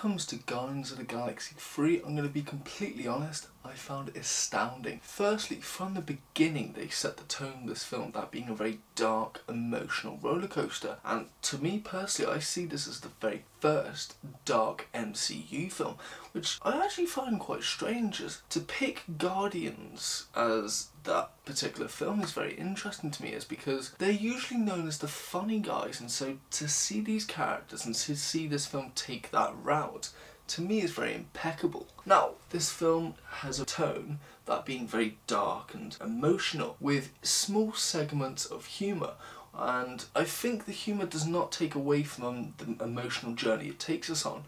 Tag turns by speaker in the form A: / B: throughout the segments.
A: comes to Guardians of the Galaxy 3, I'm going to be completely honest, I found it astounding. Firstly, from the beginning they set the tone of this film, that being a very dark, emotional rollercoaster, and to me personally I see this as the very first dark MCU film, which I actually find quite strange. As to pick Guardians as that particular film is very interesting to me, is because they're usually known as the funny guys, and so to see these characters and to see this film take that route, to me is very impeccable. Now, this film has a tone, that being very dark and emotional, with small segments of humour, and I think the humour does not take away from the emotional journey it takes us on.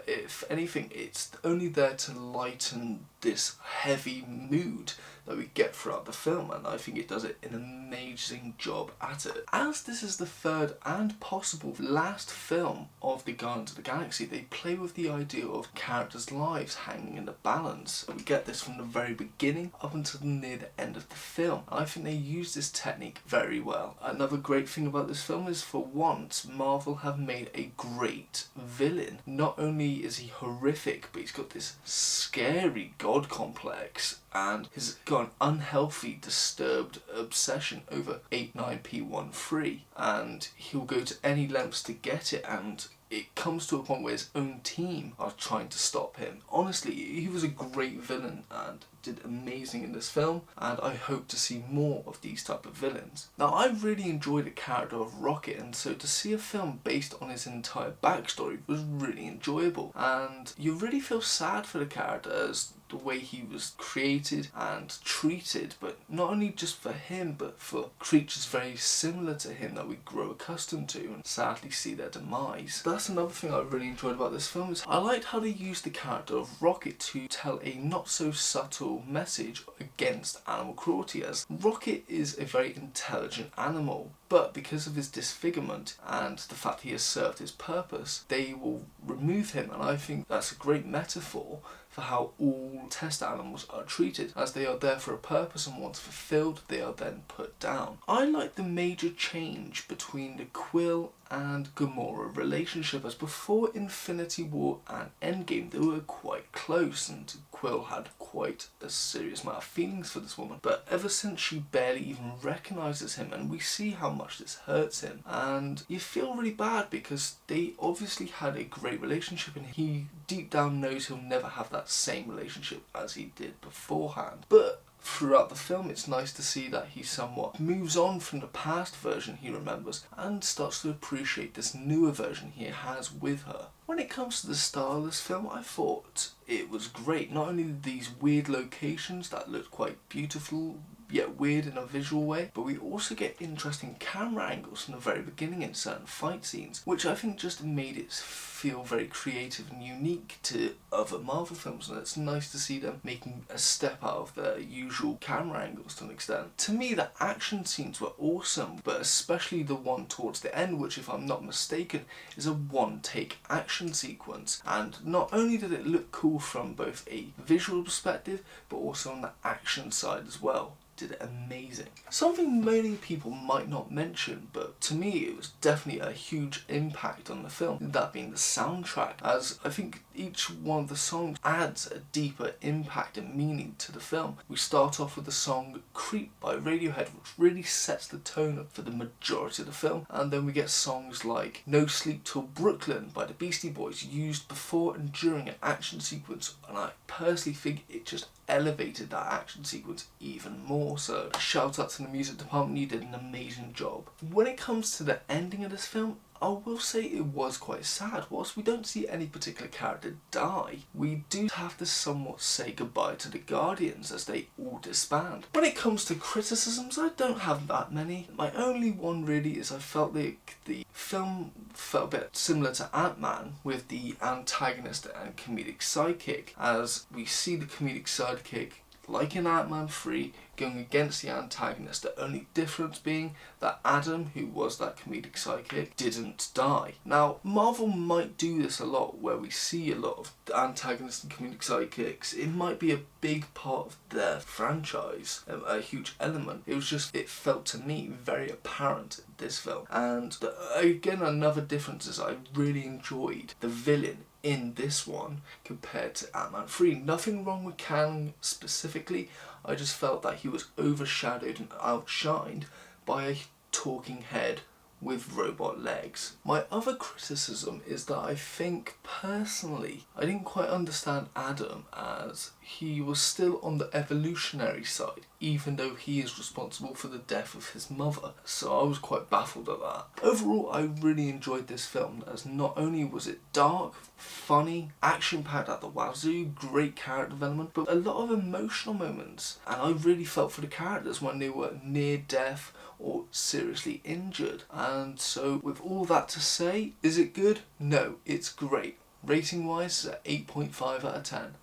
A: If anything, it's only there to lighten this heavy mood that we get throughout the film, and I think it does an amazing job at it. As this is the third and possible last film of the Guardians of the Galaxy, they play with the idea of characters' lives hanging in the balance. We get this from the very beginning up until near the end of the film. I think they use this technique very well. Another great thing about this film is, for once, Marvel have made a great villain. Not only is he horrific, but he's got this scary god complex, and he's got an unhealthy, disturbed obsession over 89P13, and he'll go to any lengths to get it, and it comes to a point where his own team are trying to stop him. Honestly, he was a great villain and did amazing in this film, and I hope to see more of these type of villains. Now, I really enjoyed the character of Rocket, and so to see a film based on his entire backstory was really enjoyable, and you really feel sad for the character as the way he was created and treated, but not only just for him, but for creatures very similar to him that we grow accustomed to and sadly see their demise. That's another thing I really enjoyed about this film, is I liked how they used the character of Rocket to tell a not so subtle message against animal cruelty, as Rocket is a very intelligent animal, but because of his disfigurement and the fact he has served his purpose, they will remove him, and I think that's a great metaphor for how all test animals are treated, as they are there for a purpose, and once fulfilled they are then put down. I like the major change between the Quill and Gamora relationship, as before Infinity War and Endgame they were quite close, and Quill had quite a serious amount of feelings for this woman, but ever since she barely even recognises him, and we see how much this hurts him, and you feel really bad because they obviously had a great relationship, and he deep down knows he'll never have that same relationship as he did beforehand. But throughout the film it's nice to see that he somewhat moves on from the past version he remembers and starts to appreciate this newer version he has with her. When it comes to the style of this film, I thought it was great. Not only these weird locations that looked quite beautiful, yet weird in a visual way, but we also get interesting camera angles from the very beginning in certain fight scenes, which I think just made it feel very creative and unique to other Marvel films, and it's nice to see them making a step out of their usual camera angles to an extent. To me, the action scenes were awesome, but especially the one towards the end, which, if I'm not mistaken, is a one-take action sequence, and not only did it look cool from both a visual perspective, but also on the action side as well. Did amazing. Something many people might not mention, but to me it was definitely a huge impact on the film, that being the soundtrack, as I think each one of the songs adds a deeper impact and meaning to the film. We start off with the song Creep by Radiohead, which really sets the tone for the majority of the film, and then we get songs like No Sleep Till Brooklyn by the Beastie Boys, used before and during an action sequence, and I personally think it just elevated that action sequence even more. So shout out to the music department, you did an amazing job. When it comes to the ending of this film, I will say it was quite sad. Whilst we don't see any particular character die, we do have to somewhat say goodbye to the Guardians as they all disband. When it comes to criticisms, I don't have that many. My only one really is I felt like the film felt a bit similar to Ant-Man, with the antagonist and comedic sidekick, as we see the comedic sidekick, like in Ant-Man 3, going against the antagonist, the only difference being that Adam, who was that comedic sidekick, didn't die. Now, Marvel might do this a lot, where we see a lot of antagonists and comedic sidekicks. It might be a big part of their franchise, a huge element. It felt to me very apparent in this film. And again, another difference is I really enjoyed the villain in this one compared to Ant-Man 3. Nothing wrong with Kang specifically, I just felt that he was overshadowed and outshined by a talking head with robot legs. My other criticism is that I think, personally, I didn't quite understand Adam, as he was still on the evolutionary side, even though he is responsible for the death of his mother. So I was quite baffled at that. Overall, I really enjoyed this film, as not only was it dark, funny, action-packed at the wazoo, great character development, but a lot of emotional moments. And I really felt for the characters when they were near death or seriously injured. And so with all that to say, is it good? No, it's great. Rating wise, it's at 8.5 out of 10.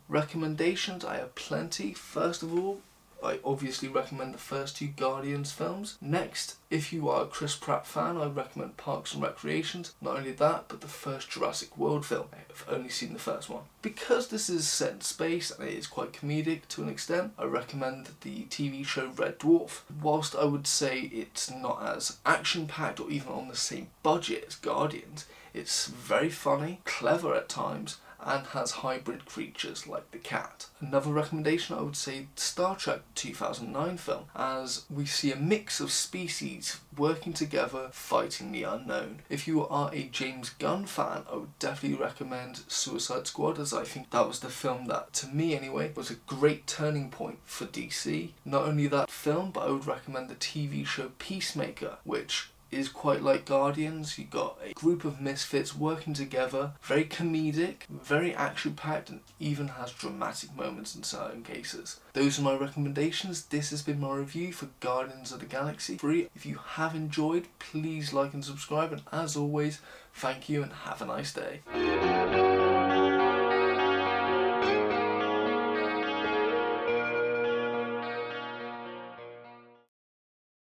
A: Recommendations, I have plenty. First of all, I obviously recommend the first two Guardians films. Next, if you are a Chris Pratt fan, I recommend Parks and Recreations. Not only that, but the first Jurassic World film. I've only seen the first one. Because this is set in space and it is quite comedic to an extent, I recommend the TV show Red Dwarf. Whilst I would say it's not as action-packed or even on the same budget as Guardians, it's very funny, clever at times, and has hybrid creatures like the cat. Another recommendation, I would say Star Trek 2009 film, as we see a mix of species working together fighting the unknown. If you are a James Gunn fan, I would definitely recommend Suicide Squad, as I think that was the film that, to me anyway, was a great turning point for DC. Not only that film, but I would recommend the TV show Peacemaker, which is quite like Guardians. You got a group of misfits working together, very comedic, very action-packed, and even has dramatic moments in certain cases. Those are my recommendations. This has been my review for Guardians of the Galaxy 3. If you have enjoyed, please like and subscribe, and as always, thank you and have a nice day.